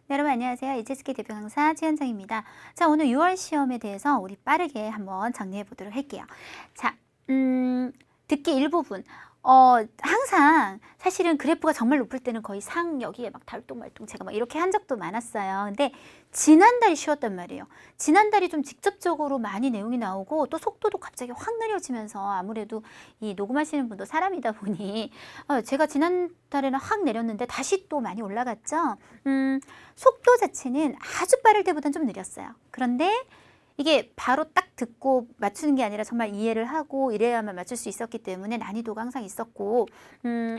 네, 여러분 안녕하세요. 이재스키 대표 강사 최현정입니다. 자, 오늘 6월 시험에 대해서 우리 빠르게 한번 정리해 보도록 할게요. 자, 듣기 일부분. 항상 사실은 그래프가 정말 높을 때는 거의 상 여기에 막 달동말동 제가 막 이렇게 한 적도 많았어요. 근데 지난달이 쉬웠단 말이에요. 지난달이 좀 직접적으로 많이 내용이 나오고 또 속도도 갑자기 확 느려지면서 아무래도 이 녹음하시는 분도 사람이다 보니 제가 지난달에는 확 내렸는데 다시 또 많이 올라갔죠. 속도 자체는 아주 빠를 때보다는 좀 느렸어요. 그런데 이게 바로 딱 듣고 맞추는 게 아니라 정말 이해를 하고 이래야만 맞출 수 있었기 때문에 난이도가 항상 있었고,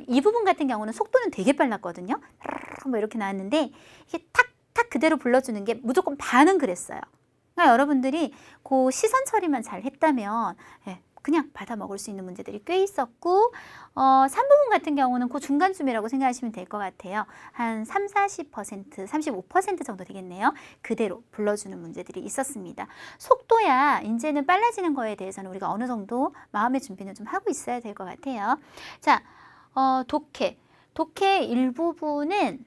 이 부분 같은 경우는 속도는 되게 빨랐거든요. 뭐 이렇게 나왔는데 이게 탁탁 그대로 불러주는 게 무조건 반은 그랬어요. 그러니까 여러분들이 그 시선 처리만 잘 했다면 그냥 받아 먹을 수 있는 문제들이 꽤 있었고, 3부분 같은 경우는 그 중간쯤이라고 생각하시면 될 것 같아요. 한 30-40%, 35% 정도 되겠네요. 그대로 불러주는 문제들이 있었습니다. 속도야 이제는 빨라지는 거에 대해서는 우리가 어느 정도 마음의 준비는 좀 하고 있어야 될 것 같아요. 자, 독해. 독해 일부분은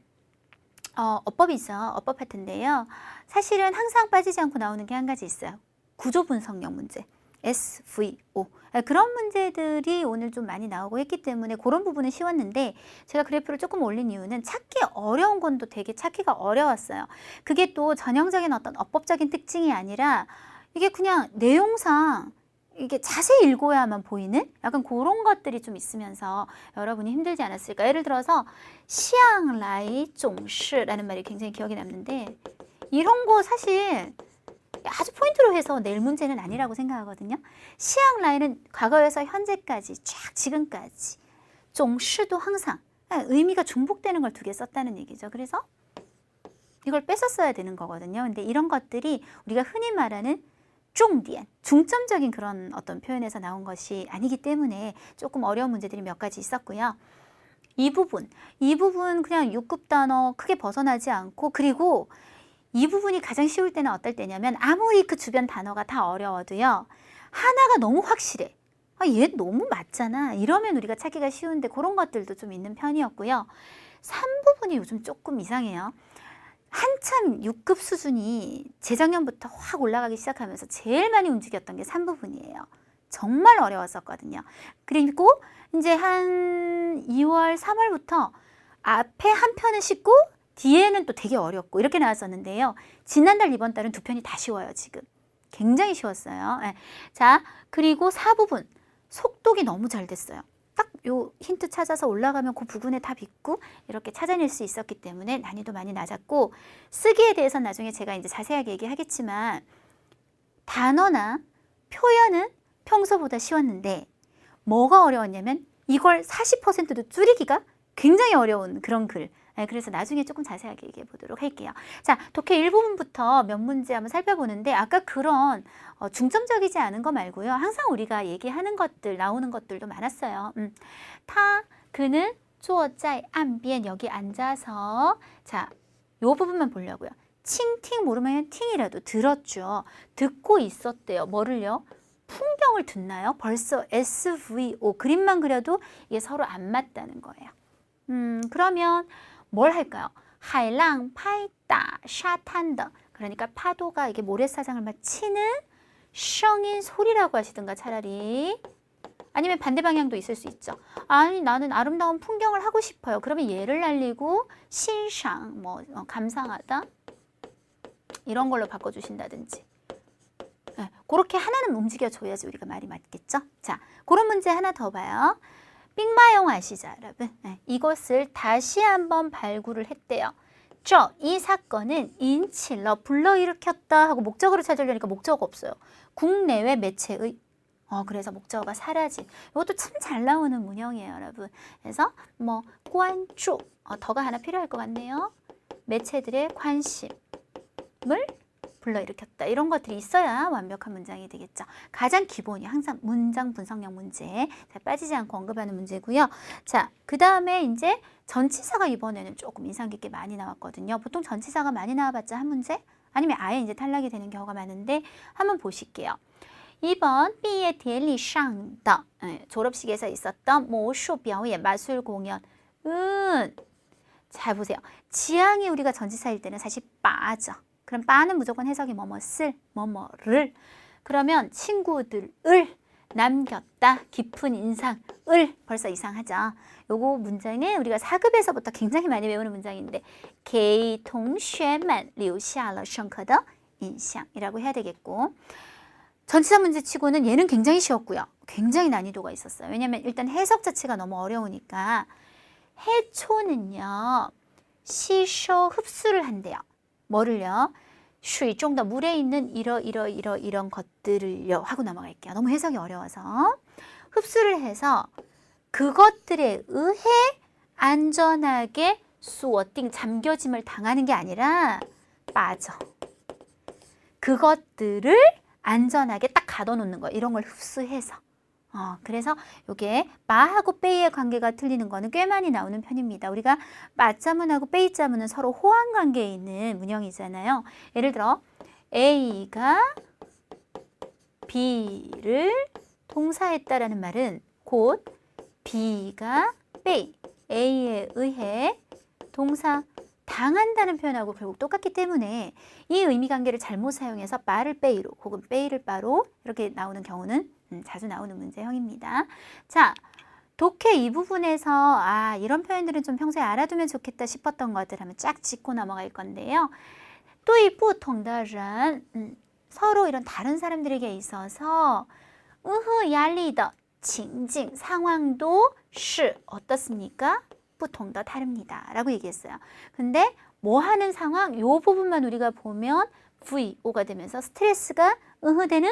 어법이죠. 어법 파트인데요. 사실은 항상 빠지지 않고 나오는 게 한 가지 있어요. 구조 분석형 문제. SVO. 그런 문제들이 오늘 좀 많이 나오고 했기 때문에 그런 부분은 쉬웠는데, 제가 그래프를 조금 올린 이유는 찾기 어려운 건 또 되게 찾기가 어려웠어요. 그게 또 전형적인 어떤 어법적인 특징이 아니라 이게 그냥 내용상 이게 자세히 읽어야만 보이는 약간 그런 것들이 좀 있으면서 여러분이 힘들지 않았을까. 예를 들어서 시앙라이 종시라는 말이 굉장히 기억에 남는데, 이런 거 사실 아주 포인트로 해서 낼 문제는 아니라고 생각하거든요. 시앙 라인은 과거에서 현재까지 쫙 지금까지, 종시도 항상 의미가 중복되는 걸 두 개 썼다는 얘기죠. 그래서 이걸 뺐었어야 되는 거거든요. 근데 이런 것들이 우리가 흔히 말하는 중디엔, 중점적인 그런 어떤 표현에서 나온 것이 아니기 때문에 조금 어려운 문제들이 몇 가지 있었고요. 이 부분 그냥 6급 단어 크게 벗어나지 않고, 그리고 이 부분이 가장 쉬울 때는 어떨 때냐면 아무리 그 주변 단어가 다 어려워도요, 하나가 너무 확실해. 얘 너무 맞잖아. 이러면 우리가 찾기가 쉬운데 그런 것들도 좀 있는 편이었고요. 3부분이 요즘 조금 이상해요. 한참 6급 수준이 재작년부터 확 올라가기 시작하면서 제일 많이 움직였던 게 3부분이에요. 정말 어려웠었거든요. 그리고 이제 한 2월, 3월부터 앞에 한 편은 쉽고 뒤에는 또 되게 어렵고 이렇게 나왔었는데요. 지난달, 이번 달은 두 편이 다 쉬워요, 지금. 굉장히 쉬웠어요. 자, 그리고 4부분. 속독이 너무 잘 됐어요. 딱 요 힌트 찾아서 올라가면 그 부분에 다 빗고 이렇게 찾아낼 수 있었기 때문에 난이도 많이 낮았고, 쓰기에 대해서는 나중에 제가 이제 자세하게 얘기하겠지만 단어나 표현은 평소보다 쉬웠는데 뭐가 어려웠냐면 이걸 40%도 줄이기가 굉장히 어려운 그런 글. 그래서 나중에 조금 자세하게 얘기해 보도록 할게요. 자, 독해 1부분부터 몇 문제 한번 살펴보는데, 아까 그런 중점적이지 않은 거 말고요, 항상 우리가 얘기하는 것들, 나오는 것들도 많았어요. 그는 坐在岸边, 여기 앉아서. 자, 요 부분만 보려고요. 칭팅 모르면 팅이라도 들었죠. 듣고 있었대요. 뭐를요? 풍경을 듣나요? 벌써 SVO, 그림만 그려도 이게 서로 안 맞다는 거예요. 그러면 뭘 할까요? 海浪拍打沙滩的, 그러니까 파도가 이게 모래사장을 막 치는 성인 소리라고 하시든가 차라리. 아니면 반대 방향도 있을 수 있죠. 아니, 나는 아름다운 풍경을 하고 싶어요. 그러면 얘를 날리고欣赏, 감상하다, 이런 걸로 바꿔주신다든지. 그렇게 하나는 움직여줘야지 우리가 말이 맞겠죠? 자, 그런 문제 하나 더 봐요. 빅마용 아시죠, 여러분? 이것을 다시 한번 발굴을 했대요. 이 사건은 인칠러, 불러일으켰다 하고 목적어를 찾으려니까 목적어가 없어요. 국내외 매체의, 그래서 목적어가 사라진. 이것도 참 잘 나오는 문형이에요, 여러분. 그래서 관注, 더가 하나 필요할 것 같네요. 매체들의 관심을 불러일으켰다. 이런 것들이 있어야 완벽한 문장이 되겠죠. 가장 기본이 항상 문장 분석형 문제. 잘 빠지지 않고 언급하는 문제고요. 자, 그 다음에 이제 전치사가 이번에는 조금 인상 깊게 많이 나왔거든요. 보통 전치사가 많이 나와봤자 한 문제? 아니면 아예 이제 탈락이 되는 경우가 많은데 한번 보실게요. 2번 毕业典礼上的 졸업식에서 있었던 魔术表演, 마술 공연은 잘 보세요. 지향이 우리가 전치사일 때는 사실 빠죠. 그럼 빠는 무조건 해석이 뭐뭐쓸, 뭐뭐를. 그러면 친구들을 남겼다, 깊은 인상을 벌써 이상하죠. 요거 문장은 우리가 4급에서부터 굉장히 많이 외우는 문장인데 给同学们留下了深刻的印象이라고 해야 되겠고 전치사 문제 치고는 얘는 굉장히 쉬웠고요. 굉장히 난이도가 있었어요. 왜냐면 일단 해석 자체가 너무 어려우니까 해초는요. 시쇼 흡수를 한대요. 뭐를요? 水中的 물에 있는 이런 것들을요 하고 넘어갈게요. 너무 해석이 어려워서 흡수를 해서 그것들에 의해 안전하게 수어띵 잠겨짐을 당하는 게 아니라 빠져. 그것들을 안전하게 딱 가둬놓는 거 이런 걸 흡수해서 그래서 이게 마하고 빼이의 관계가 틀리는 거는 꽤 많이 나오는 편입니다. 우리가 마자문하고 빼이 자문은 서로 호환 관계에 있는 문형이잖아요. 예를 들어 A가 B를 동사했다라는 말은 곧 B가 빼이 A에 의해 동사 당한다는 표현하고 결국 똑같기 때문에 이 의미관계를 잘못 사용해서 빠를 빼이로 혹은 빼이를 빠로 이렇게 나오는 경우는 자주 나오는 문제형입니다. 자, 독해 이 부분에서 이런 표현들은 좀 평소에 알아두면 좋겠다 싶었던 것들 한번 쫙 짚고 넘어갈 건데요. 对不同的人 서로 이런 다른 사람들에게 있어서压力的情境 상황도 是 어떻습니까? 不同的 다릅니다. 라고 얘기했어요. 근데 뭐 하는 상황? 이 부분만 우리가 보면 VO가 되면서 스트레스가 되는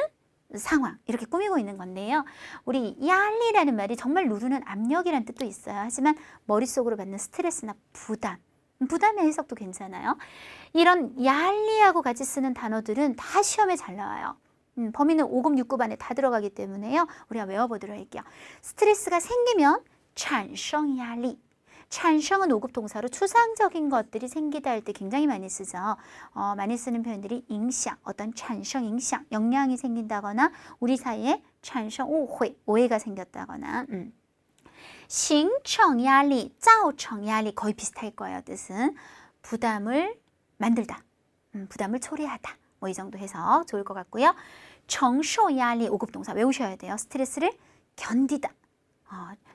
상황 이렇게 꾸미고 있는 건데요. 우리 야리라는 말이 정말 누르는 압력이라는 뜻도 있어요. 하지만 머릿속으로 받는 스트레스나 부담의 해석도 괜찮아요. 이런 야리하고 같이 쓰는 단어들은 다 시험에 잘 나와요. 범위는 5급, 6급 안에 다 들어가기 때문에요. 우리가 외워보도록 할게요. 스트레스가 생기면 产生压力 产生은 5급 동사로 추상적인 것들이 생기다 할 때 굉장히 많이 쓰죠. 많이 쓰는 표현들이 影响, 어떤 产生影响, 영향이 생긴다거나 우리 사이에 产生误会, 오해가 생겼다거나 形成压力, 造成压力 거의 비슷할 거예요. 뜻은 부담을 만들다, 부담을 초래하다. 뭐 이 정도 해서 좋을 것 같고요. 承受压力 5급 동사 외우셔야 돼요. 스트레스를 견디다.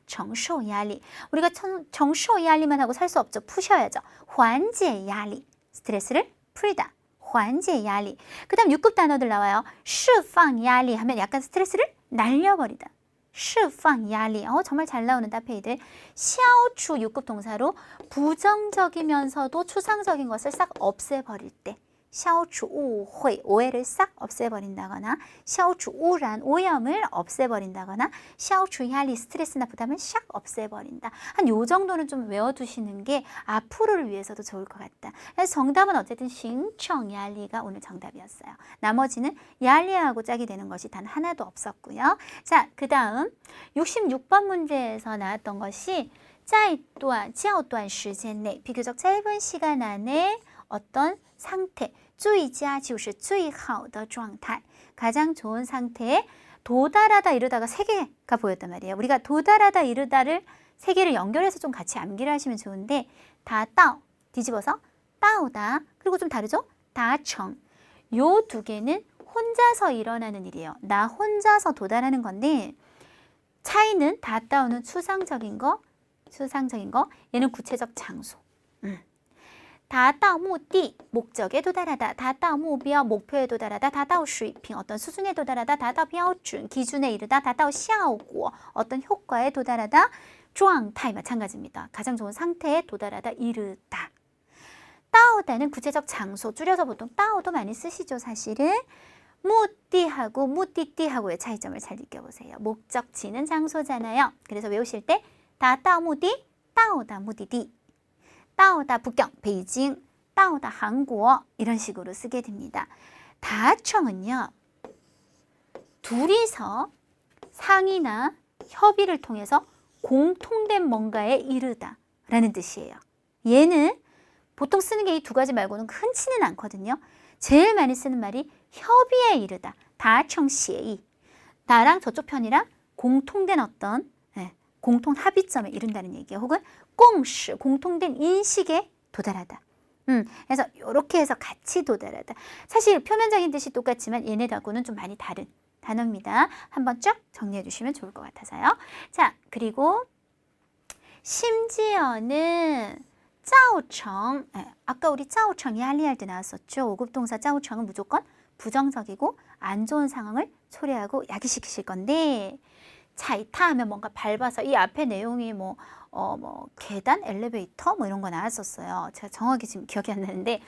承受压力 우리가 承受压力만 하고 살 수 없죠. 푸셔야죠. 缓解压力 스트레스를 풀다. 缓解压力 그 다음 6급 단어들 나와요. 释放压力 하면 약간 스트레스를 날려버리다. 释放压力 정말 잘 나오는 따페이들. 消除 6급 동사로 부정적이면서도 추상적인 것을 싹 없애버릴 때 消除误会 오해를 싹 없애버린다거나 消除污染 오염을 없애버린다거나 消除压力 스트레스나 부담을 싹 없애버린다. 한 요 정도는 좀 외워두시는 게 앞으로를 위해서도 좋을 것 같다. 그래서 정답은 어쨌든 形成压力가 오늘 정답이었어요. 나머지는 야리하고 짝이 되는 것이 단 하나도 없었고요. 자, 그 다음 66번 문제에서 나왔던 것이 在较短时间内 비교적 짧은 시간 안에 어떤 상태, 最佳就是最好的状态 가장 좋은 상태에 도달하다 이르다가 세 개가 보였단 말이에요. 우리가 도달하다 이르다를 세 개를 연결해서 좀 같이 암기를 하시면 좋은데 다 따오, 뒤집어서 따오다. 그리고 좀 다르죠? 다청. 요 두 개는 혼자서 일어나는 일이에요. 나 혼자서 도달하는 건데 차이는 다 따오는 추상적인 거, 얘는 구체적 장소. 达到目的 목적에 도달하다, 达到目标 목표에 도달하다, 达到水平 어떤 수준에 도달하다, 达到标准 기준에 이르다, 达到效果 어떤 효과에 도달하다, 状态 마찬가지입니다. 가장 좋은 상태에 도달하다, 이르다. 따오다는 구체적 장소, 줄여서 보통 따오도 많이 쓰시죠, 사실은. 무띠하고 무띠띠하고의 차이점을 잘 느껴보세요. 목적지는 장소잖아요. 그래서 외우실 때 다따오 무디, 따오다 무디디. 따오다 북경, 베이징, 따오다 한국 이런 식으로 쓰게 됩니다. 다청은요. 둘이서 상의나 협의를 통해서 공통된 뭔가에 이르다 라는 뜻이에요. 얘는 보통 쓰는 게 이 두 가지 말고는 흔치는 않거든요. 제일 많이 쓰는 말이 협의에 이르다. 다청시에이. 나랑 저쪽 편이랑 공통된 어떤 공통 합의점에 이른다는 얘기예요. 혹은 공시, 공통된 인식에 도달하다. 그래서 이렇게 해서 같이 도달하다. 사실 표면적인 뜻이 똑같지만 얘네하고는 좀 많이 다른 단어입니다. 한번 쫙 정리해 주시면 좋을 것 같아서요. 자, 그리고 심지어는 짜오청, 아까 우리 짜오청 야리할 때 나왔었죠. 5급 동사 짜오청은 무조건 부정적이고 안 좋은 상황을 초래하고 야기시키실 건데, 자, 이타 하면 뭔가 밟아서 이 앞에 내용이 뭐 계단, 엘리베이터 뭐 이런 거 나왔었어요. 제가 정확히 지금 기억이 안 나는데,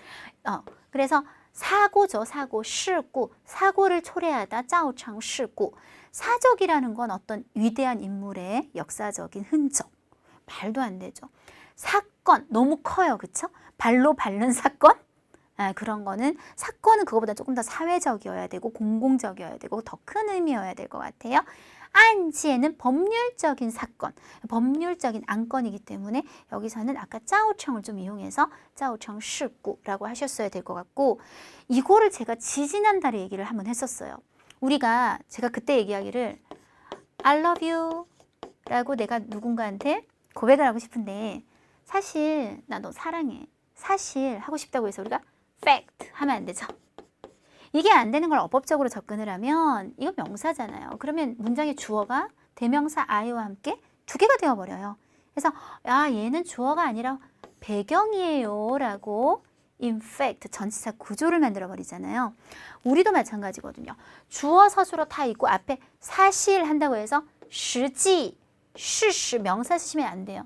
그래서 사고죠, 사고,事故, 사고를 초래하다, 짜오청事故. 사적이라는 건 어떤 위대한 인물의 역사적인 흔적. 말도 안 되죠. 사건, 너무 커요, 그쵸? 발로 밟는 사건? 그런 거는, 사건은 그거보다 조금 더 사회적이어야 되고 공공적이어야 되고 더 큰 의미여야 될 것 같아요. 안지에는 법률적인 사건, 법률적인 안건이기 때문에 여기서는 아까 짜오청을 좀 이용해서 짜오청事故라고 하셨어야 될 것 같고, 이거를 제가 지지난달에 얘기를 한번 했었어요. 제가 그때 얘기하기를 I love you 라고 내가 누군가한테 고백을 하고 싶은데, 사실 나 너 사랑해, 사실 하고 싶다고 해서 우리가 fact 하면 안 되죠. 이게 안 되는 걸 어법적으로 접근을 하면 이건 명사잖아요. 그러면 문장의 주어가 대명사 I와 함께 두 개가 되어버려요. 그래서 얘는 주어가 아니라 배경이에요 라고 in fact 전치사 구조를 만들어 버리잖아요. 우리도 마찬가지거든요. 주어 서술어 다 있고 앞에 사실 한다고 해서 实际, 事实 명사 쓰시면 안 돼요.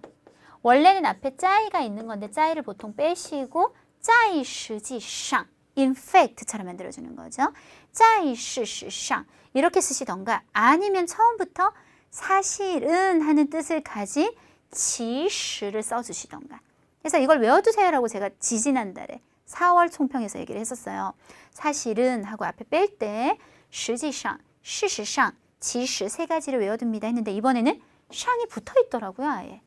원래는 앞에 짜이가 있는 건데 짜이를 보통 빼시고 在实际上in fact처럼 만들어주는 거죠. 在事实上이렇게 쓰시던가, 아니면 처음부터 사실은 하는 뜻을 가진 其实를 써주시던가. 그래서 이걸 외워두세요라고 제가 지지난달에 4월 총평에서 얘기를 했었어요. 사실은 하고 앞에 뺄 때 实际上, 事实上, 其实세 가지를 외워둡니다 했는데 이번에는 샹이 붙어 있더라고요, 아예.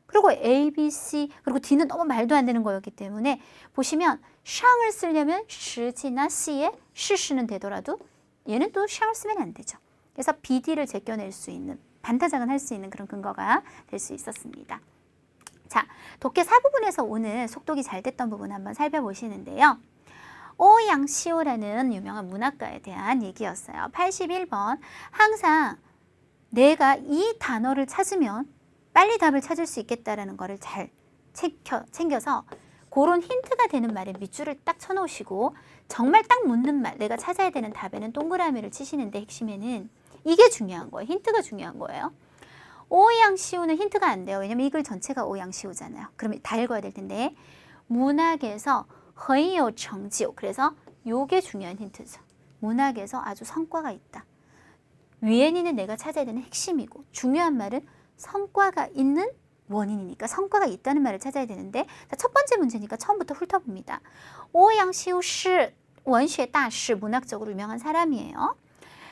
그리고 A, B, C, 그리고 D는 너무 말도 안 되는 거였기 때문에 보시면 샹을 쓰려면 시지나 C에 시시는 되더라도 얘는 또 샹을 쓰면 안 되죠. 그래서 BD를 제껴낼 수 있는, 반타작은 할 수 있는 그런 근거가 될 수 있었습니다. 자, 독해 4부분에서 오늘 속독이 잘 됐던 부분 한번 살펴보시는데요. 오양시오라는 유명한 문학가에 대한 얘기였어요. 81번, 항상 내가 이 단어를 찾으면 빨리 답을 찾을 수 있겠다라는 거를 잘 챙겨서 그런 힌트가 되는 말에 밑줄을 딱 쳐놓으시고, 정말 딱 묻는 말, 내가 찾아야 되는 답에는 동그라미를 치시는데 핵심에는 이게 중요한 거예요. 힌트가 중요한 거예요. 오양시우는 힌트가 안 돼요. 왜냐면 이 글 전체가 오양시우잖아요. 그러면 다 읽어야 될 텐데, 문학에서 很有成就, 그래서 요게 중요한 힌트죠. 문학에서 아주 성과가 있다. 위엔이는 내가 찾아야 되는 핵심이고, 중요한 말은 성과가 있는 원인이니까 성과가 있다는 말을 찾아야 되는데, 자, 첫 번째 문제니까 처음부터 훑어봅니다. 오양시우 시 원슈의 다시, 문학적으로 유명한 사람이에요.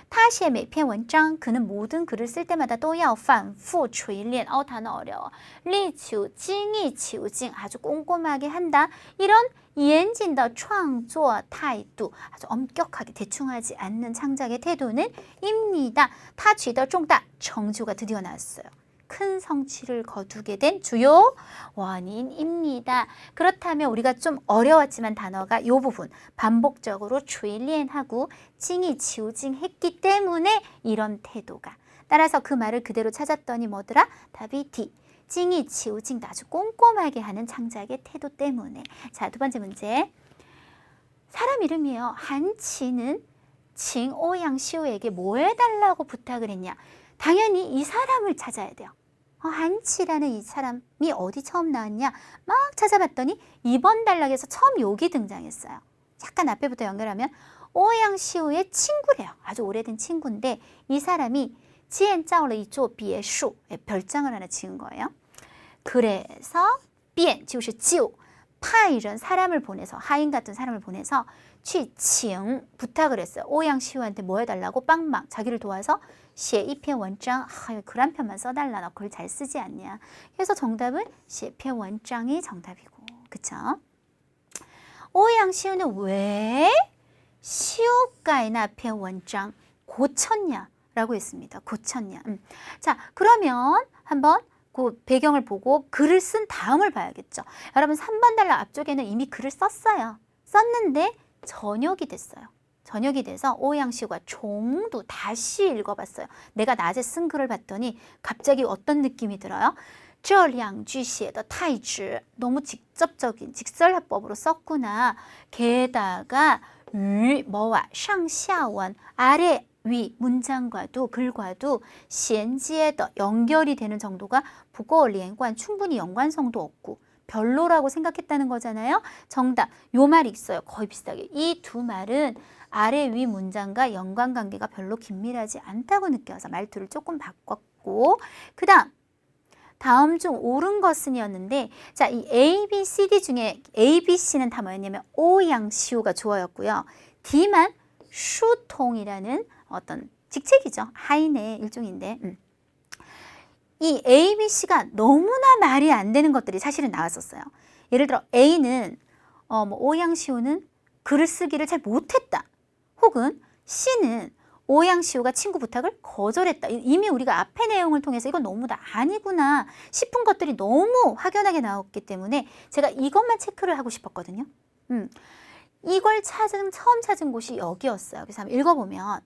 他写每篇文章, 그는 모든 글을 쓸 때마다 都要反复锤炼, 단어 어려워. 力求精益求精, 아주 꼼꼼하게 한다. 이런严谨的创作态度, 아주 엄격하게 대충하지 않는 창작의 태도는 입니다. 他取得重大成就가 드디어 나왔어요. 큰 성취를 거두게 된 주요 원인입니다. 그렇다면 우리가 좀 어려웠지만 단어가 이 부분 반복적으로 촨리엔하고 찡이 지우징했기 때문에 이런 태도가. 따라서 그 말을 그대로 찾았더니 뭐더라? 답이 D. 찡이 지우징, 아주 꼼꼼하게 하는 창작의 태도 때문에. 자, 두 번째 문제. 사람 이름이에요. 한치는 징오양시오에게 뭐 해달라고 부탁을 했냐? 당연히 이 사람을 찾아야 돼요. 한치라는 이 사람이 어디 처음 나왔냐? 막 찾아봤더니 이번 단락에서 처음 여기 등장했어요. 약간 앞에부터 연결하면 오양시우의 친구래요. 아주 오래된 친구인데 이 사람이 지엔짜오르 이조 비에슈, 별장을 하나 지은 거예요. 그래서 비엔, 지우시 지우, 파이런 사람을 보내서, 하인 같은 사람을 보내서 취칭 부탁을 했어요. 오양시우한테 뭐 해달라고? 빵망, 자기를 도와서 写一篇文章, 글 한 편만 써달라, 너 글 잘 쓰지 않냐. 그래서 정답은 写篇文章이 정답이고, 그쵸? 오양시우는 왜 시오가이나 篇文章 고쳤냐 라고 했습니다. 고쳤냐. 자, 그러면 한번 그 배경을 보고 글을 쓴 다음을 봐야겠죠. 여러분 3번 단락 앞쪽에는 이미 글을 썼어요. 썼는데 저녁이 됐어요. 저녁이 돼서 오양시우가 종도 다시 읽어봤어요. 내가 낮에 쓴 글을 봤더니 갑자기 어떤 느낌이 들어요? 这两句写得太直 너무 직접적인 직설화법으로 썼구나. 게다가 위, 뭐와 上下원 아래 위 문장과도 글과도 衔接的 연결이 되는 정도가 不够连贯 충분히 연관성도 없고 별로라고 생각했다는 거잖아요. 정답. 요 말이 있어요. 거의 비슷하게. 이 두 말은 아래 위 문장과 연관관계가 별로 긴밀하지 않다고 느껴서 말투를 조금 바꿨고 그 다음 중 옳은 것은이었는데 자, 이 A, B, C, D 중에 A, B, C는 다 뭐였냐면 오양시우가 주어였고요. D만 슈통이라는 어떤 직책이죠. 하인의 일종인데 이 A, B, C가 너무나 말이 안 되는 것들이 사실은 나왔었어요. 예를 들어 A는 뭐 오양시우는 글을 쓰기를 잘 못했다. 혹은 C는 오양시우가 친구 부탁을 거절했다. 이미 우리가 앞의 내용을 통해서 이건 너무 다 아니구나 싶은 것들이 너무 확연하게 나왔기 때문에 제가 이것만 체크를 하고 싶었거든요. 이걸 처음 찾은 곳이 여기였어요. 그래서 한번 읽어보면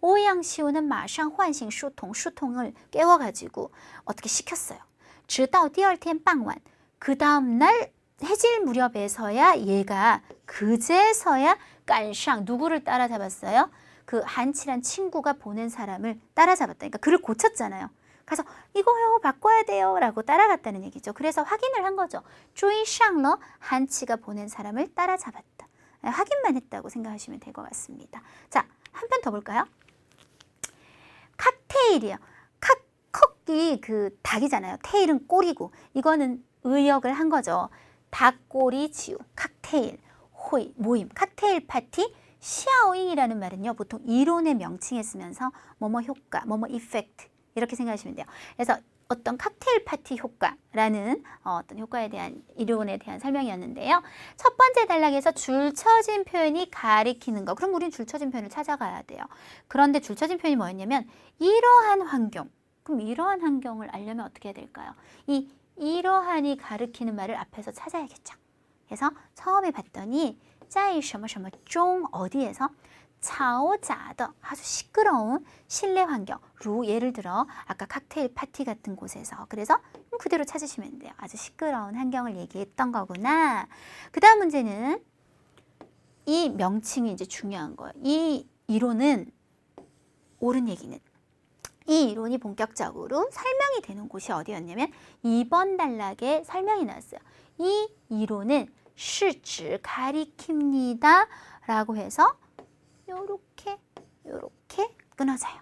오양시우는 마상 환싱 슈통, 슈통을 깨워가지고 어떻게 시켰어요. 直到第二天傍晚 그 다음날 해질 무렵에서야 얘가 그제서야 깐샹 누구를 따라잡았어요? 그 한치란 친구가 보낸 사람을 따라잡았다. 그러니까 글을 고쳤잖아요. 가서 이거요 바꿔야 돼요 라고 따라갔다는 얘기죠. 그래서 확인을 한 거죠. 追上了 한치가 보낸 사람을 따라잡았다. 확인만 했다고 생각하시면 될 것 같습니다. 자, 한 편 더 볼까요? 칵테일이요. 칵이 그 닭이잖아요. 테일은 꼬리고 이거는 의역을 한 거죠. 닭꼬리 지우 칵테일 호이 모임 칵테일 파티 샤오잉이라는 말은요 보통 이론의 명칭에 쓰면서 뭐뭐 효과 뭐뭐 이펙트 이렇게 생각하시면 돼요. 그래서 어떤 칵테일 파티 효과라는 어떤 효과에 대한 이론에 대한 설명이었는데요. 첫 번째 단락에서 줄쳐진 표현이 가리키는 거. 그럼 우린 줄쳐진 표현을 찾아가야 돼요. 그런데 줄쳐진 표현이 뭐였냐면 이러한 환경. 그럼 이러한 환경을 알려면 어떻게 해야 될까요? 이러한이 가리키는 말을 앞에서 찾아야겠죠. 그래서 처음에 봤더니 在什么什么中 어디에서 嘈杂的 아주 시끄러운 실내 환경 루 예를 들어 아까 칵테일 파티 같은 곳에서 그래서 그대로 찾으시면 돼요. 아주 시끄러운 환경을 얘기했던 거구나. 그 다음 문제는 이 명칭이 이제 중요한 거예요. 이 이론은 옳은 얘기는 이 이론이 본격적으로 설명이 되는 곳이 어디였냐면 2번 단락에 설명이 나왔어요. 이 이론은 是指 가리킵니다 라고 해서 요렇게 끊어져요.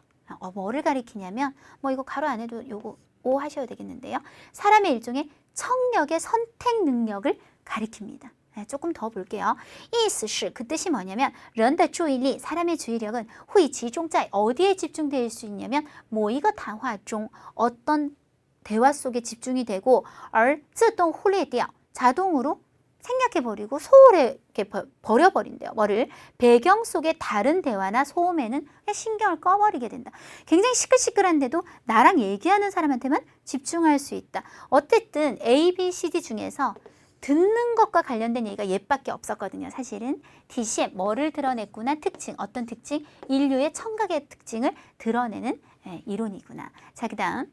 뭐를 가리키냐면 뭐 이거 가로 안 해도 요거 오 하셔야 되겠는데요. 사람의 일종의 청력의 선택 능력을 가리킵니다. 네, 조금 더 볼게요. 意思是 그 뜻이 뭐냐면 人的注意力 사람의 주의력은 会集中在 어디에 집중될 수 있냐면 某一个谈话中 어떤 대화 속에 집중이 되고 而自动忽略掉 자동으로 생략해버리고 소홀하게 버려버린대요. 뭐를? 배경 속의 다른 대화나 소음에는 그냥 신경을 꺼버리게 된다. 굉장히 시끌시끌한데도 나랑 얘기하는 사람한테만 집중할 수 있다. 어쨌든 A, B, C, D 중에서 듣는 것과 관련된 얘기가 얘밖에 없었거든요. 사실은 DC에 뭐를 드러냈구나 특징, 어떤 특징, 인류의 청각의 특징을 드러내는 이론이구나. 자, 그 다음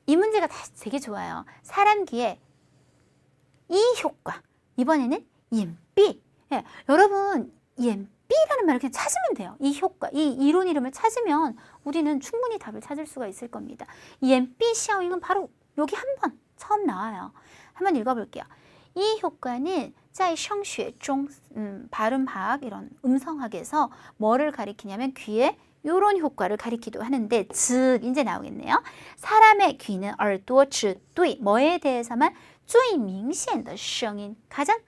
이 문제가 되게 좋아요. 사람 귀에 이 효과 이번에는 옌삐. 여러분 옌삐라는 말을 그냥 찾으면 돼요. 이 효과, 이 이론 이름을 찾으면 우리는 충분히 답을 찾을 수가 있을 겁니다. 옌삐 샤오잉은 바로 여기 한 번 처음 나와요. 한번 읽어볼게요. 이 효과는 在声学中 발음학 이런 음성학에서 뭐를 가리키냐면 귀에 이런 효과를 가리키기도 하는데 즉 이제 나오겠네요. 사람의 귀는 耳朵只对 뭐에 대해서만 最明显的声音 가장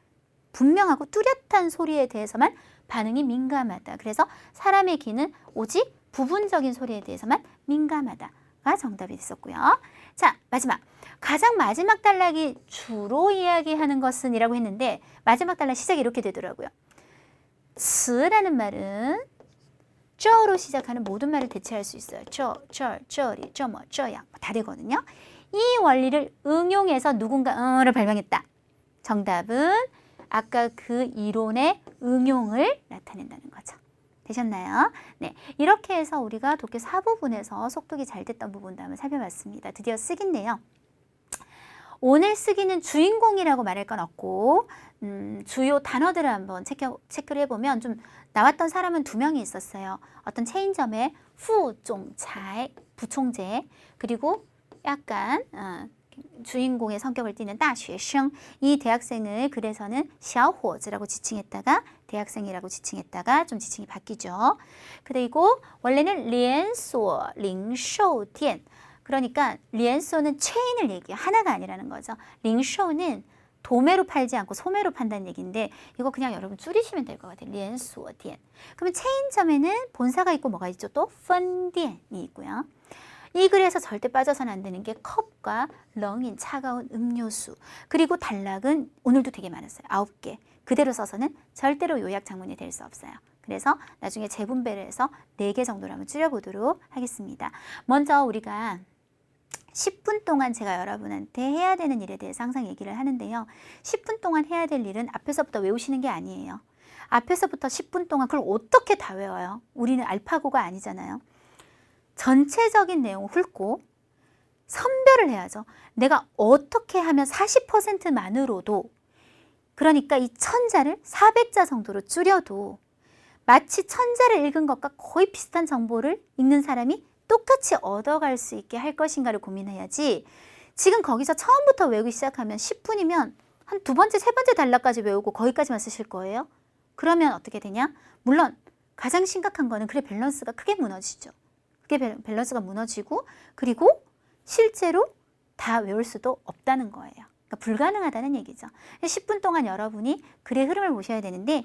분명하고 뚜렷한 소리에 대해서만 반응이 민감하다. 그래서 사람의 귀는 오직 부분적인 소리에 대해서만 민감하다가 정답이 됐었고요. 자, 마지막. 가장 마지막 단락이 주로 이야기하는 것은 이라고 했는데 마지막 단락 시작이 이렇게 되더라고요. 词라는 말은 这로 시작하는 모든 말을 대체할 수 있어요. 这리, 这뭐, 这样다 되거든요. 이 원리를 응용해서 누군가 를 발명했다. 정답은 아까 그 이론의 응용을 나타낸다는 거죠. 되셨나요? 네, 이렇게 해서 우리가 독해 4부분에서 속독이 잘 됐던 부분도 한번 살펴봤습니다. 드디어 쓰기인데요. 오늘 쓰기는 주인공이라고 말할 건 없고 주요 단어들을 한번 체크를 해보면 좀 나왔던 사람은 2명이 있었어요. 어떤 체인점의 후종차의 부총재, 그리고 약간 주인공의 성격을 띠는 다学生, 이 대학생을 그래서는 小伙子라고 지칭했다가 대학생이라고 지칭했다가 좀 지칭이 바뀌죠. 그리고 원래는 连锁零售店, 그러니까 连锁는 체인을 얘기해요. 하나가 아니라는 거죠. 零售는 도매로 팔지 않고 소매로 판다는 얘기인데 이거 그냥 여러분 줄이시면 될 것 같아요. 连锁店. 그러면 체인점에는 본사가 있고 뭐가 있죠? 또 分店이 있고요. 이 글에서 절대 빠져서는 안 되는 게 컵과 렁인 차가운 음료수, 그리고 단락은 오늘도 되게 많았어요. 9개. 그대로 써서는 절대로 요약 장문이 될 수 없어요. 그래서 나중에 재분배를 해서 4개 정도로 한번 줄여보도록 하겠습니다. 먼저 우리가 10분 동안 제가 여러분한테 해야 되는 일에 대해서 항상 얘기를 하는데요. 10분 동안 해야 될 일은 앞에서부터 외우시는 게 아니에요. 앞에서부터 10분 동안 그걸 어떻게 다 외워요? 우리는 알파고가 아니잖아요. 전체적인 내용을 훑고 선별을 해야죠. 내가 어떻게 하면 40%만으로도, 그러니까 이 1000자를 400자 정도로 줄여도 마치 1000자를 읽은 것과 거의 비슷한 정보를 읽는 사람이 똑같이 얻어갈 수 있게 할 것인가를 고민해야지, 지금 거기서 처음부터 외우기 시작하면 10분이면 한 2번째, 3번째 단락까지 외우고 거기까지만 쓰실 거예요. 그러면 어떻게 되냐? 물론 가장 심각한 거는 글의 밸런스가 크게 무너지죠. 그게 밸런스가 무너지고, 그리고 실제로 다 외울 수도 없다는 거예요. 그러니까 불가능하다는 얘기죠. 10분 동안 여러분이 글의 흐름을 보셔야 되는데,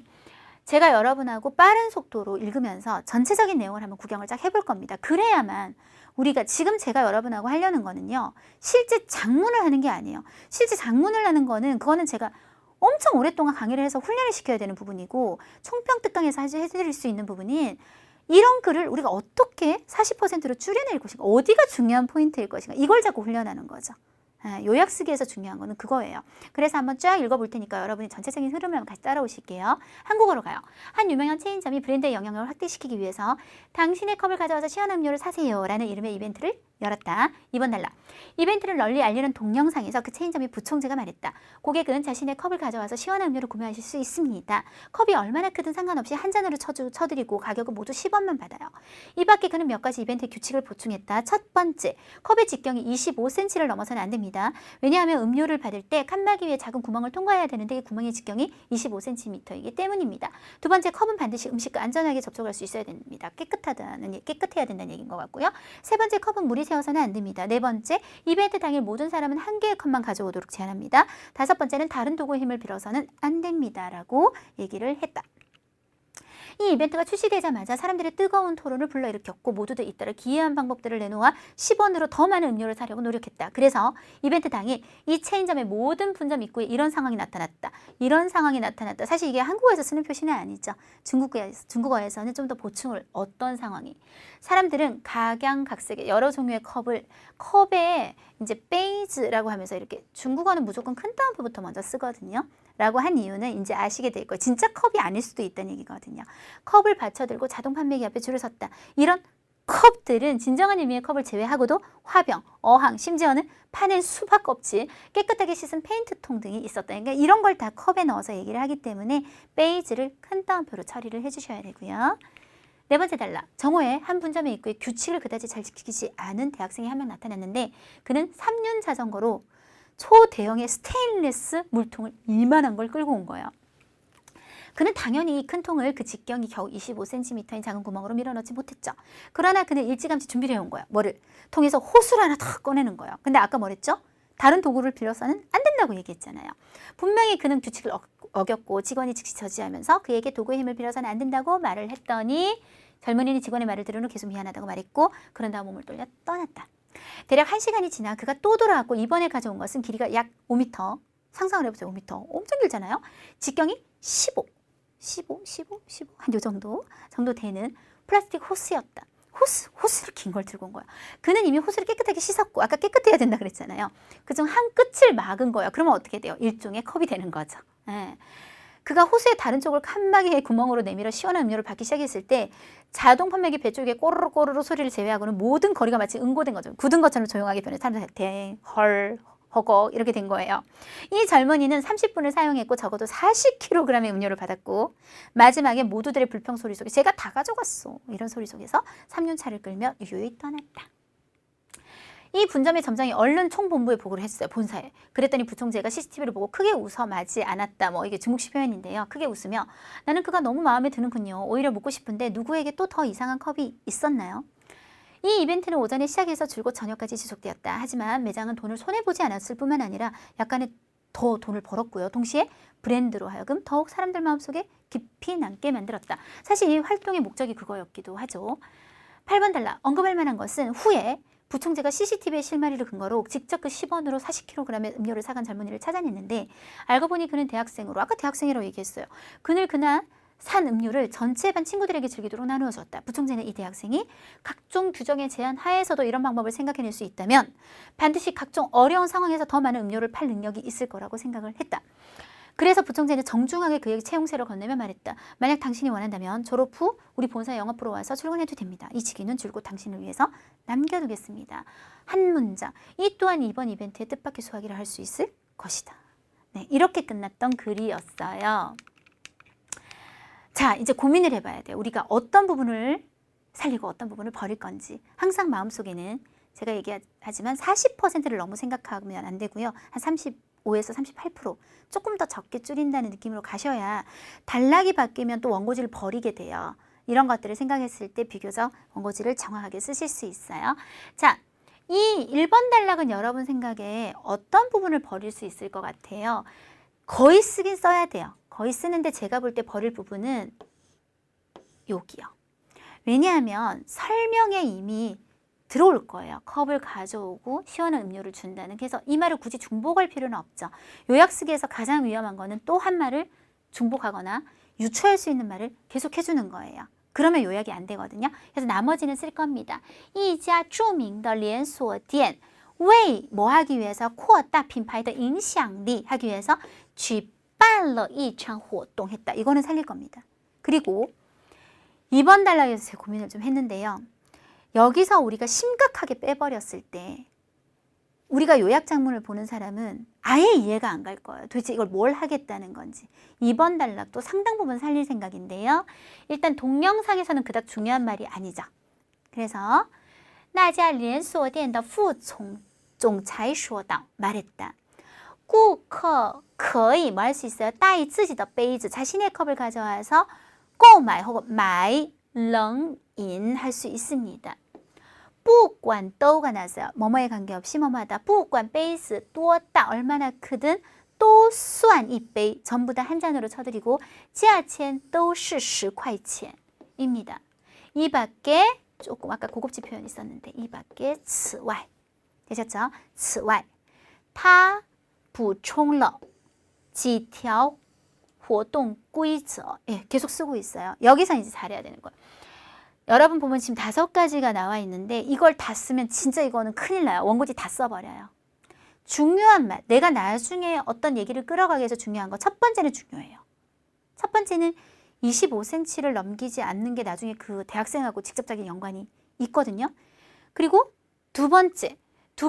제가 여러분하고 빠른 속도로 읽으면서 전체적인 내용을 한번 구경을 쫙 해볼 겁니다. 그래야만 우리가 지금 제가 여러분하고 하려는 거는요, 실제 작문을 하는 게 아니에요. 실제 작문을 하는 거는 그거는 제가 엄청 오랫동안 강의를 해서 훈련을 시켜야 되는 부분이고, 총평특강에서 해드릴 수 있는 부분인 이런 글을 우리가 어떻게 40%로 줄여낼 것인가, 어디가 중요한 포인트일 것인가, 이걸 자꾸 훈련하는 거죠. 요약 쓰기에서 중요한 거는 그거예요. 그래서 한번 쫙 읽어볼 테니까 여러분이 전체적인 흐름을 한번 같이 따라오실게요. 한국어로 가요. 한 유명한 체인점이 브랜드의 영향력을 확대시키기 위해서 당신의 컵을 가져와서 시원한 음료를 사세요 라는 이름의 이벤트를 열었다. 2번 단락. 이벤트를 널리 알리는 동영상에서 그 체인점의 부총재가 말했다. 고객은 자신의 컵을 가져와서 시원한 음료를 구매하실 수 있습니다. 컵이 얼마나 크든 상관없이 한 잔으로 쳐드리고 가격은 모두 10원만 받아요. 이 밖에 그는 몇 가지 이벤트 규칙을 보충했다. 첫 번째, 컵의 직경이 25cm를 넘어서는 안 됩니다. 왜냐하면 음료를 받을 때 칸막이 위에 작은 구멍을 통과해야 되는데 이 구멍의 직경이 25cm이기 때문입니다. 두 번째, 컵은 반드시 음식과 안전하게 접촉할 수 있어야 됩니다. 깨끗해야 된다는 얘기인 것 같고요. 세 번째, 컵은 물이 새어서는 안 됩니다. 네 번째, 이벤트 당일 모든 사람은 한 개의 컵만 가져오도록 제한합니다. 다섯 번째는 다른 도구의 힘을 빌어서는 안 됩니다. 라고 얘기를 했다. 이 이벤트가 출시되자마자 사람들의 뜨거운 토론을 불러일으켰고 모두들 잇따라 기이한 방법들을 내놓아 10원으로 더 많은 음료를 사려고 노력했다. 그래서 이벤트 당일 이 체인점의 모든 분점 입구에 이런 상황이 나타났다. 이런 상황이 나타났다. 사실 이게 한국어에서 쓰는 표시는 아니죠. 중국어에서는 좀 더 보충을, 어떤 상황이. 사람들은 각양각색의 여러 종류의 컵에 이제 베이즈라고 하면서 이렇게, 중국어는 무조건 큰 따옴표부터 먼저 쓰거든요. 라고 한 이유는 이제 아시게 될 거예요. 진짜 컵이 아닐 수도 있다는 얘기거든요. 컵을 받쳐들고 자동 판매기 앞에 줄을 섰다. 이런 컵들은 진정한 의미의 컵을 제외하고도 화병, 어항, 심지어는 파낸 수박 껍질, 깨끗하게 씻은 페인트통 등이 있었다. 그러니까 이런 걸 다 컵에 넣어서 얘기를 하기 때문에 베이즈를 큰 따옴표로 처리를 해주셔야 되고요. 네 번째 단락. 정오에 한 분점의 입구에 규칙을 그다지 잘 지키지 않은 대학생이 한 명 나타났는데 그는 3륜 자전거로 초대형의 스테인리스 물통을 이만한 걸 끌고 온 거예요. 그는 당연히 이 큰 통을 그 직경이 겨우 25cm인 작은 구멍으로 밀어넣지 못했죠. 그러나 그는 일찌감치 준비를 해온 거야. 뭐를? 통에서 호수를 하나 탁 꺼내는 거예요. 근데 아까 뭐랬죠? 다른 도구를 빌려서는 안 된다고 얘기했잖아요. 분명히 그는 규칙을 어겼고 직원이 즉시 저지하면서 그에게 도구의 힘을 빌려서는 안 된다고 말을 했더니 젊은이는 직원의 말을 들은 후 계속 미안하다고 말했고 그런 다음 몸을 돌려 떠났다. 대략 1시간이 지나 그가 또 돌아왔고 이번에 가져온 것은 길이가 약 5m, 상상을 해보세요. 5m. 엄청 길잖아요. 직경이 15, 한 요 정도 되는 플라스틱 호스였다. 호스를 긴 걸 들고 온 거야. 그는 이미 호스를 깨끗하게 씻었고 아까 깨끗해야 된다 그랬잖아요. 그중 한 끝을 막은 거야. 그러면 어떻게 돼요? 일종의 컵이 되는 거죠. 예. 그가 호수의 다른 쪽을 칸막이의 구멍으로 내밀어 시원한 음료를 받기 시작했을 때 자동 판매기 배 쪽에 꼬르르 꼬르르 소리를 제외하고는 모든 거리가 마치 응고된 거죠. 굳은 것처럼 조용하게 변해 사람들 대, 헐, 허걱 이렇게 된 거예요. 이 젊은이는 30분을 사용했고 적어도 40kg의 음료를 받았고 마지막에 모두들의 불평 소리 속에 제가 다 가져갔어 이런 소리 속에서 3륜차를 끌며 유유히 떠났다. 이 분점의 점장이 얼른 총본부에 보고를 했어요. 본사에. 그랬더니 부총재가 CCTV를 보고 크게 웃어 마지 않았다. 뭐 이게 중국식 표현인데요. 크게 웃으며 나는 그가 너무 마음에 드는군요. 오히려 묻고 싶은데 누구에게 또 더 이상한 컵이 있었나요? 이 이벤트는 오전에 시작해서 줄곧 저녁까지 지속되었다. 하지만 매장은 돈을 손해보지 않았을 뿐만 아니라 약간의 더 돈을 벌었고요. 동시에 브랜드로 하여금 더욱 사람들 마음속에 깊이 남게 만들었다. 사실 이 활동의 목적이 그거였기도 하죠. 8번 달라. 언급할 만한 것은 후에 부총재가 CCTV의 실마리를 근거로 직접 그 10원으로 40kg의 음료를 사간 젊은이를 찾아냈는데 알고 보니 그는 대학생으로 아까 대학생이라고 얘기했어요. 그날 산 음료를 전체 반 친구들에게 즐기도록 나누어 줬다. 부총재는 이 대학생이 각종 규정의 제한 하에서도 이런 방법을 생각해낼 수 있다면 반드시 각종 어려운 상황에서 더 많은 음료를 팔 능력이 있을 거라고 생각을 했다. 그래서 부총재는 정중하게 그에게 채용세를 건네며 말했다. 만약 당신이 원한다면 졸업 후 우리 본사 영업부로 와서 출근해도 됩니다. 이 직위는 줄곧 당신을 위해서 남겨두겠습니다. 한 문장. 이 또한 이번 이벤트의 뜻밖의 수확이라 할 수 있을 것이다. 네, 이렇게 끝났던 글이었어요. 자, 이제 고민을 해봐야 돼요. 우리가 어떤 부분을 살리고 어떤 부분을 버릴 건지. 항상 마음속에는 제가 얘기하지만 40%를 너무 생각하면 안 되고요. 한 35에서 38% 조금 더 적게 줄인다는 느낌으로 가셔야 단락이 바뀌면 또 원고지를 버리게 돼요. 이런 것들을 생각했을 때 비교적 원고지를 정확하게 쓰실 수 있어요. 자, 이 1번 단락은 여러분 생각에 어떤 부분을 버릴 수 있을 것 같아요? 거의 쓰긴 써야 돼요. 거의 쓰는데 제가 볼 때 버릴 부분은 여기요. 왜냐하면 설명에 이미 들어올 거예요. 컵을 가져오고 시원한 음료를 준다는. 그래서 이 말을 굳이 중복할 필요는 없죠. 요약 쓰기에서 가장 위험한 거는 또 한 말을 중복하거나 유추할 수 있는 말을 계속 해주는 거예요. 그러면 요약이 안 되거든요. 그래서 나머지는 쓸 겁니다. 一家著名的连锁店为뭐 하기 위해서 扩大品牌的影响力 하기 위해서 举办了一场活动 했다. 이거는 살릴 겁니다. 그리고 2번 단락에서 제 고민을 좀 했는데요. 여기서 우리가 심각하게 빼버렸을 때 우리가 요약장문을 보는 사람은 아예 이해가 안 갈 거예요. 도대체 이걸 뭘 하겠다는 건지. 2번 단락도 상당 부분 살릴 생각인데요. 일단 동영상에서는 그닥 중요한 말이 아니죠. 그래서 那家连锁店的副总裁说道 말했다. 顾客可以 뭐 할 수 있어요? 带自己的杯子 자신의 컵을 가져와서 购买 혹은 买冷饮 할 수 있습니다. 不管都가 나왔어요. 뭐뭐에 관계없이 뭐뭐하다. 不管杯子多大 얼마나 크든 都算一杯 전부 다 한 잔으로 쳐드리고 价钱都是10块钱 입니다. 이 밖에 조금 아까 고급지 표현 있었는데 이 밖에 此外 되셨죠? 此外他补充了几条活动规则 예, 계속 쓰고 있어요. 여기서 이제 잘해야 되는 거예요. 여러분 보면 지금 5가지가 나와 있는데 이걸 다 쓰면 진짜 이거는 큰일 나요. 원고지 다 써버려요. 중요한 말, 내가 나중에 어떤 얘기를 끌어가기 위해서 중요한 거 첫 번째는 중요해요. 첫 번째는 25cm를 넘기지 않는 게 나중에 그 대학생하고 직접적인 연관이 있거든요. 그리고 두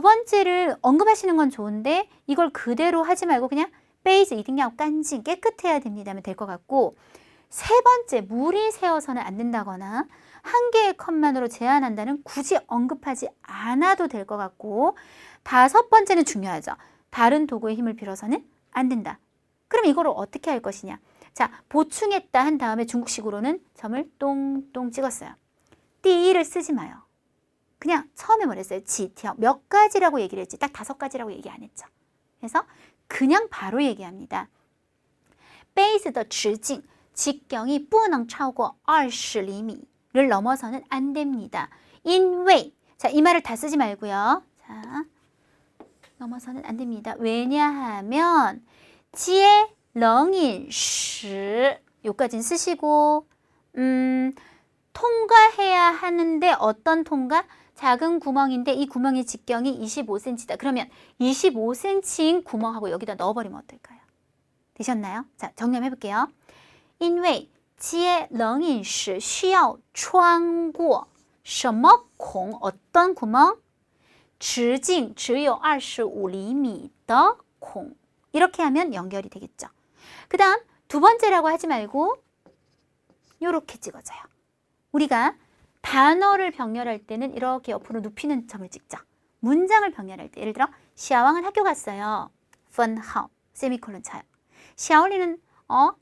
번째를 언급하시는 건 좋은데 이걸 그대로 하지 말고 그냥 베이즈 이등량 깐진 깨끗해야 됩니다 하면 될 것 같고 세 번째, 물이 새어서는 안 된다거나 한 개의 컵만으로 제한한다는 굳이 언급하지 않아도 될 것 같고 다섯 번째는 중요하죠. 다른 도구의 힘을 빌어서는 안 된다. 그럼 이거를 어떻게 할 것이냐. 자, 보충했다 한 다음에 중국식으로는 점을 똥똥 찍었어요. 띠를 쓰지 마요. 그냥 처음에 뭐랬어요? 지티어 몇 가지라고 얘기를 했지 딱 5가지라고 얘기 안 했죠. 그래서 그냥 바로 얘기합니다. 베이스 더直径 직경이 不能超过20厘米를 넘어서는 안 됩니다. 因为 자, 이 말을 다 쓰지 말고요. 자, 넘어서는 안 됩니다. 왜냐하면 接冷饮时요까지는 쓰시고 통과해야 하는데 어떤 통과? 작은 구멍인데 이 구멍의 직경이 25cm다. 그러면 25cm인 구멍하고 여기다 넣어버리면 어떨까요? 되셨나요? 자, 정리해 볼게요. 因为接冷饮时需要穿过什么孔 어떤 구멍? 直径只有25厘米的孔 이렇게 하면 연결이 되겠죠. 그 다음 두 번째라고 하지 말고 이렇게 찍어줘요. 우리가 단어를 병렬할 때는 이렇게 옆으로 눕히는 점을 찍죠. 문장을 병렬할 때 예를 들어 시아왕은 학교 갔어요. 分号 세미콜론 쳐요. 시아올리는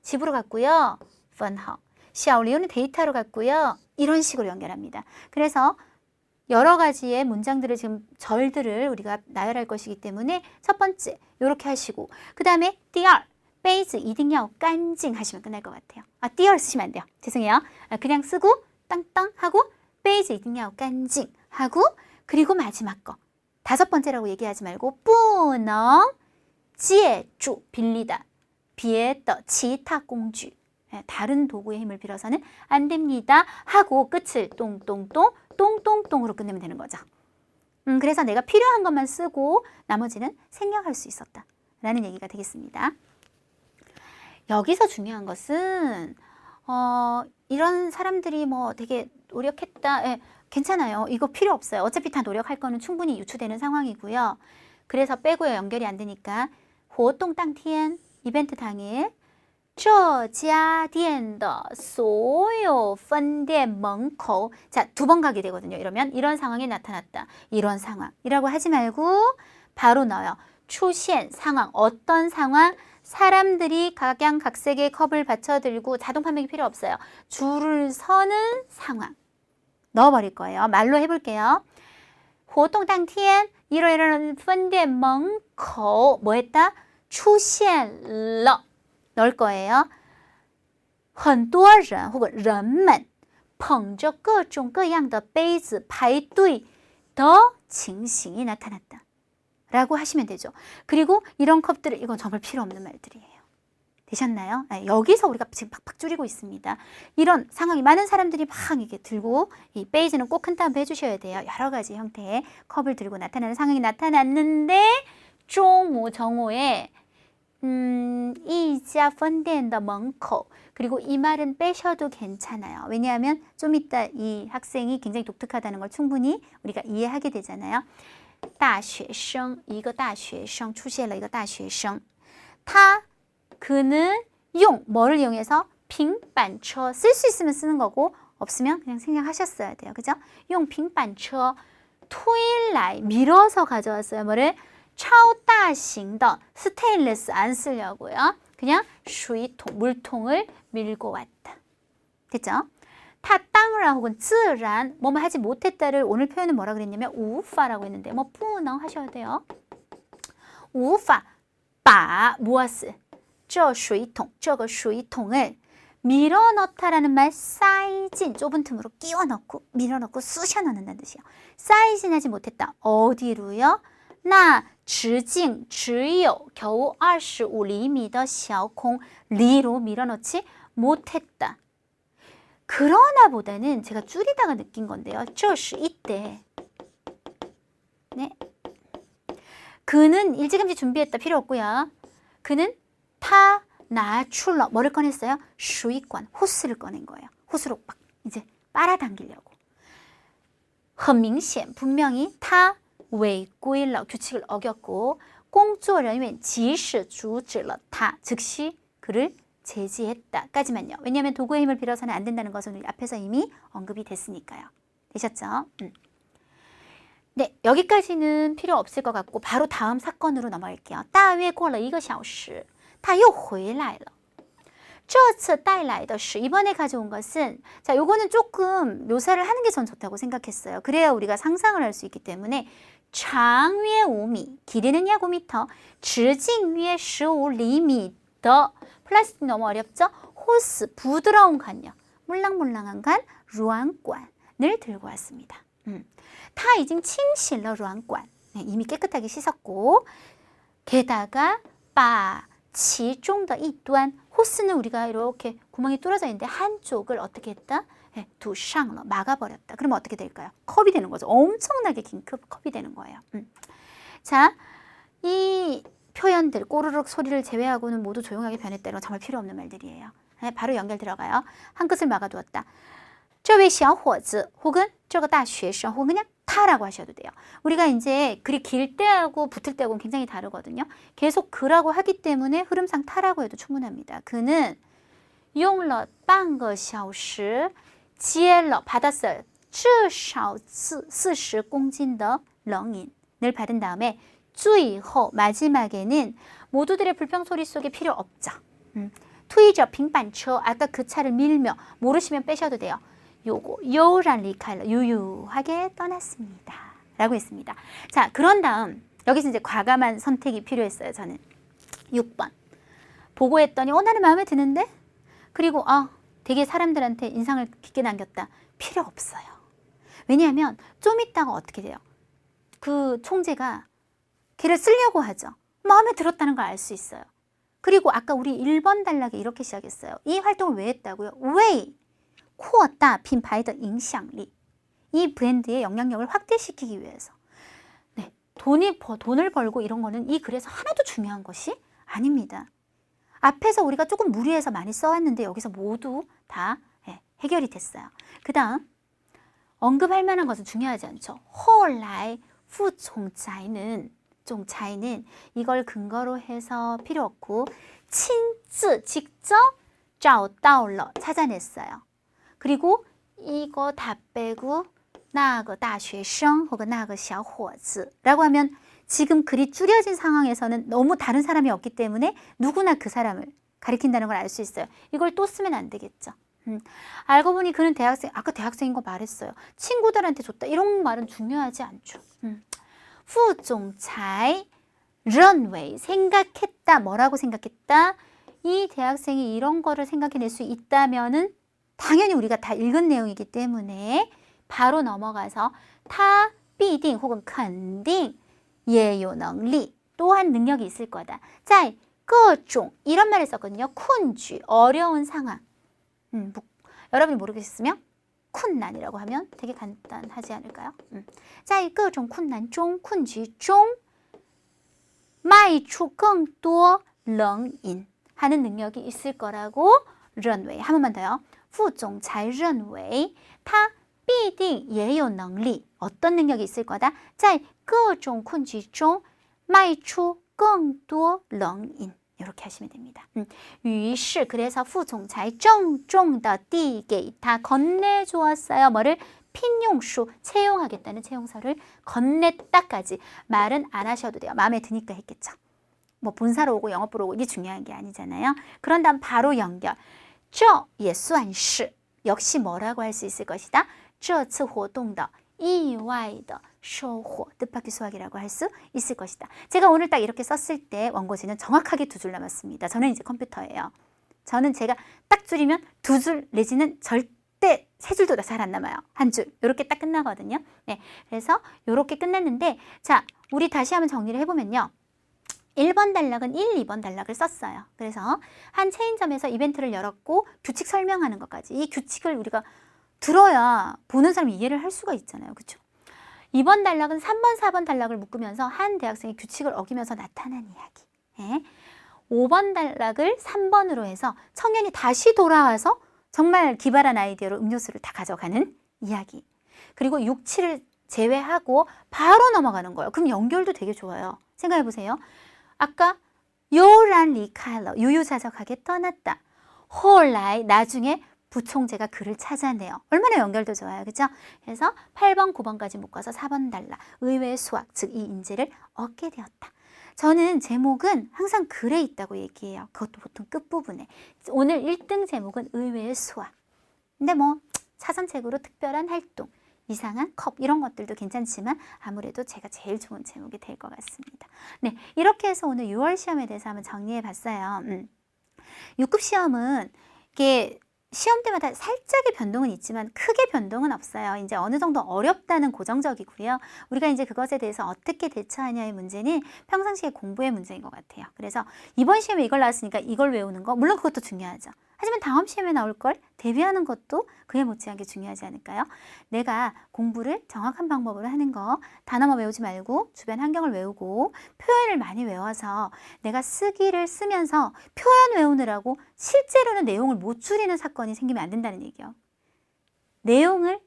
집으로 갔고요. 分号 시아올리오는 데이트하러 갔고요. 이런 식으로 연결합니다. 그래서 여러 가지의 문장들을 지금 절들을 우리가 나열할 것이기 때문에 첫 번째 이렇게 하시고 그 다음에 第二 杯子一定要干净 하시면 끝날 것 같아요. 第二 쓰시면 안 돼요. 죄송해요. 그냥 쓰고 땅땅 하고 杯子一定要干净 하고 그리고 마지막 거 다섯 번째라고 얘기하지 말고 不能借助 빌리다 别的其他工具 다른 도구의 힘을 빌어서는 안 됩니다 하고 끝을 똥똥똥으로 끝내면 되는 거죠. 그래서 내가 필요한 것만 쓰고 나머지는 생략할 수 있었다 라는 얘기가 되겠습니다. 여기서 중요한 것은 이런 사람들이 뭐 되게 노력했다. 괜찮아요. 이거 필요 없어요. 어차피 다 노력할 거는 충분히 유추되는 상황이고요. 그래서 빼고요. 연결이 안 되니까 活动当天 이벤트 당일 这家店的所有分店门口 자, 두 번 가게 되거든요. 이러면 이런 상황이 나타났다. 이런 상황이라고 하지 말고 바로 넣어요. 出现 상황. 어떤 상황? 사람들이 각양각색의 컵을 받쳐들고 자동 판매기 필요 없어요. 줄을 서는 상황. 넣어버릴 거예요. 말로 해볼게요. 活动当天 이러이러한 分店门口 뭐 했다? 出现了 넣을 거예요. 很多人或者人们捧着各种各样的杯子排队的情形이 나타났다. 라고 하시면 되죠. 그리고 이런 컵들을 이건 정말 필요 없는 말들이에요. 되셨나요? 여기서 우리가 지금 팍팍 줄이고 있습니다. 이런 상황이 많은 사람들이 막 이렇게 들고 이 베이지는 꼭 큰 따옴표 해주셔야 돼요. 여러 가지 형태의 컵을 들고 나타나는 상황이 나타났는데 종오 정오에 一家分店的门口 그리고 이 말은 빼셔도 괜찮아요. 왜냐하면 좀 이따 이 학생이 굉장히 독특하다는 걸 충분히 우리가 이해하게 되잖아요. 大学生一个大学生出现了一个大学生他 그는 용 뭐를 이용해서 平板车 쓸 수 있으면 쓰는 거고 없으면 그냥 생략하셨어야 돼요. 그죠? 用平板车推来 밀어서 가져왔어요. 뭐를 超大型的 스테인리스 안 쓰려고요. 그냥 水桶 물통을 밀고 왔다. 됐죠? 他当然 혹은 自然 뭐뭐 하지 못했다를 오늘 표현은 뭐라 그랬냐면 无法라고 했는데 뭐 不能 하셔야 돼요. 无法把 무엇을 这水桶这个水桶을 밀어넣다라는 말 사이진 좁은 틈으로 끼워 넣고 밀어넣고 쑤셔 넣는다는 뜻이에요. 사이진하지 못했다. 어디로요? 那直径只有 겨우 25厘米的小空 리로 밀어넣지 못했다. 그러나 보다는 제가 줄이다가 느낀 건데요. 这是 이때. 네. 그는 일찌감치 준비했다. 필요 없고요. 그는 타 나출러 뭐를 꺼냈어요? 水管 호스를 꺼낸 거예요. 호스로 막 이제 빨아당기려고. 很明显 분명히 타 违规了 규칙을 어겼고 工作人员及时阻止了他 즉시 그를 제지했다까지만요. 왜냐하면 도구의 힘을 빌어서는 안 된다는 것은 우리 앞에서 이미 언급이 됐으니까요. 되셨죠? 네, 여기까지는 필요 없을 것 같고 바로 다음 사건으로 넘어갈게요. 大约过了1个小时他又回来了这次带来的是 이번에 가져온 것은 자, 요거는 조금 묘사를 하는 게 전 좋다고 생각했어요. 그래야 우리가 상상을 할 수 있기 때문에 长约5米 길이는 약 5m 直径约15厘米的 플라스틱 너무 어렵죠? 호스 부드러운 관요 몰랑몰랑한 관 루안관을 들고 왔습니다. 他已经清洗了软管 이미 깨끗하게 씻었고 게다가 把其中的一端 호스는 우리가 이렇게 구멍이 뚫어져 있는데 한쪽을 어떻게 했다? 네, 堵上了 막아버렸다. 그러면 어떻게 될까요? 컵이 되는 거죠. 엄청나게 긴 컵이 되는 거예요. 자, 이 표현들 꼬르륵 소리를 제외하고는 모두 조용하게 변했다는 건 정말 필요 없는 말들이에요. 네, 바로 연결 들어가요. 한 끝을 막아두었다. 这位小伙子 혹은 这个大学生 혹은 그냥 타라고 하셔도 돼요. 우리가 이제 글이 길 때하고 붙을 때하고는 굉장히 다르거든요. 계속 그라고 하기 때문에 흐름상 타라고 해도 충분합니다. 그는 用了半个小时接了 받았어요. 至少40公斤的冷饮을 받은 다음에 最后 마지막에는 모두들의 불평 소리 속에 필요 없죠. 推着平板车 아까 그 차를 밀며 모르시면 빼셔도 돼요. 요거 悠然离开了 유유하게 떠났습니다. 라고 했습니다. 자, 그런 다음 여기서 이제 과감한 선택이 필요했어요. 저는 6번 보고 했더니 나는 마음에 드는데 그리고 되게 사람들한테 인상을 깊게 남겼다. 필요 없어요. 왜냐하면 좀 있다가 어떻게 돼요? 그 총재가 걔를 쓰려고 하죠. 마음에 들었다는 걸 알 수 있어요. 그리고 아까 우리 1번 단락에 이렇게 시작했어요. 이 활동을 왜 했다고요? 왜? 扩大品牌的影响力. 이 브랜드의 영향력을 확대시키기 위해서. 네, 돈을 벌고 이런 거는 이 글에서 하나도 중요한 것이 아닙니다. 앞에서 우리가 조금 무리해서 많이 써왔는데 여기서 모두 다 해결이 됐어요. 그 다음 언급할 만한 것은 중요하지 않죠. 后来副总裁는 이걸 근거로 해서 필요 없고 亲自 직접 找到了 찾아냈어요. 그리고 이거 다 빼고 那个大学生 혹은 那个小伙子 라고 하면 지금 글이 줄여진 상황에서는 너무 다른 사람이 없기 때문에 누구나 그 사람을 가리킨다는 걸 알 수 있어요. 이걸 또 쓰면 안 되겠죠. 알고 보니 그는 대학생, 아까 대학생인 거 말했어요. 친구들한테 줬다. 이런 말은 중요하지 않죠. 副总裁认为 생각했다. 뭐라고 생각했다? 이 대학생이 이런 거를 생각해낼 수 있다면은 당연히 우리가 다 읽은 내용이기 때문에 바로 넘어가서 他必定 혹은 肯定也有能力 또한 능력이 있을 거다. 在各种 이런 말을 썼거든요. 困局 어려운 상황. 여러분이 모르겠으면 困难이라고 하면 되게 간단하지 않을까요? 在各种困难中困局中卖出更多冷饮 하는 능력이 있을 거라고 认为 한 번만 더요. 副总裁认为他必定也有能力 어떤 능력이 있을 거다? 在各种困局中卖出更多冷饮 이렇게 하시면 됩니다. 于是 그래서 副总裁郑重地递给他 건네주었어요. 뭐를? 핀용수 채용하겠다는 채용사를 건넸다까지 말은 안 하셔도 돼요. 마음에 드니까 했겠죠. 뭐 본사로 오고 영업 보러 오고 이게 중요한 게 아니잖아요. 그런 다음 바로 연결. 这也算是 역시 뭐라고 할 수 있을 것이다. 这次活动的意外的收获 뜻밖의 수확이라고 할 수 있을 것이다. 제가 오늘 딱 이렇게 썼을 때 원고지는 정확하게 2줄 남았습니다. 저는 이제 컴퓨터예요. 저는 제가 딱 줄이면 2줄 내지는 절대 3줄도 잘 안 남아요. 한 줄 이렇게 딱 끝나거든요. 네, 그래서 이렇게 끝났는데 자, 우리 다시 한번 정리를 해보면요. 1번 단락은 1, 2번 단락을 썼어요. 그래서 한 체인점에서 이벤트를 열었고 규칙 설명하는 것까지 이 규칙을 우리가 들어야 보는 사람이 이해를 할 수가 있잖아요. 그렇죠? 2번 단락은 3번, 4번 단락을 묶으면서 한 대학생이 규칙을 어기면서 나타난 이야기. 네. 5번 단락을 3번으로 해서 청년이 다시 돌아와서 정말 기발한 아이디어로 음료수를 다 가져가는 이야기. 그리고 6, 7을 제외하고 바로 넘어가는 거예요. 그럼 연결도 되게 좋아요. 생각해 보세요. 아까 悠然离开了 유유자적하게 떠났다. 后来 나중에 부총재가 그를 찾아내요. 얼마나 연결도 좋아요. 그죠? 그래서 8번, 9번까지 묶어서 4번 단락. 의외의 수학, 즉 이 인재를 얻게 되었다. 저는 제목은 항상 글에 있다고 얘기해요. 그것도 보통 끝부분에. 오늘 1등 제목은 의외의 수학. 근데 뭐 사전책으로 특별한 활동, 이상한 컵 이런 것들도 괜찮지만 아무래도 제가 제일 좋은 제목이 될 것 같습니다. 네, 이렇게 해서 오늘 6월 시험에 대해서 한번 정리해 봤어요. 6급 시험은 이게 시험 때마다 살짝의 변동은 있지만 크게 변동은 없어요. 이제 어느 정도 어렵다는 고정적이고요. 우리가 이제 그것에 대해서 어떻게 대처하냐의 문제는 평상시의 공부의 문제인 것 같아요. 그래서 이번 시험에 이걸 나왔으니까 이걸 외우는 거, 물론 그것도 중요하죠. 하지만 다음 시험에 나올 걸 대비하는 것도 그에 못지않게 중요하지 않을까요? 내가 공부를 정확한 방법으로 하는 거, 단어만 외우지 말고 주변 환경을 외우고 표현을 많이 외워서 내가 쓰기를 쓰면서 표현 외우느라고 실제로는 내용을 못 줄이는 사건이 생기면 안 된다는 얘기예요. 내용을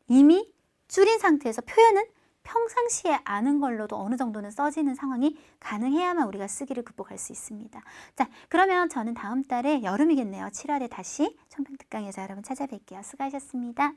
이미 줄인 상태에서 표현은 평상시에 아는 걸로도 어느 정도는 써지는 상황이 가능해야만 우리가 쓰기를 극복할 수 있습니다. 자, 그러면 저는 다음 달에 여름이겠네요. 7월에 다시 청평특강에서 여러분 찾아뵐게요. 수고하셨습니다.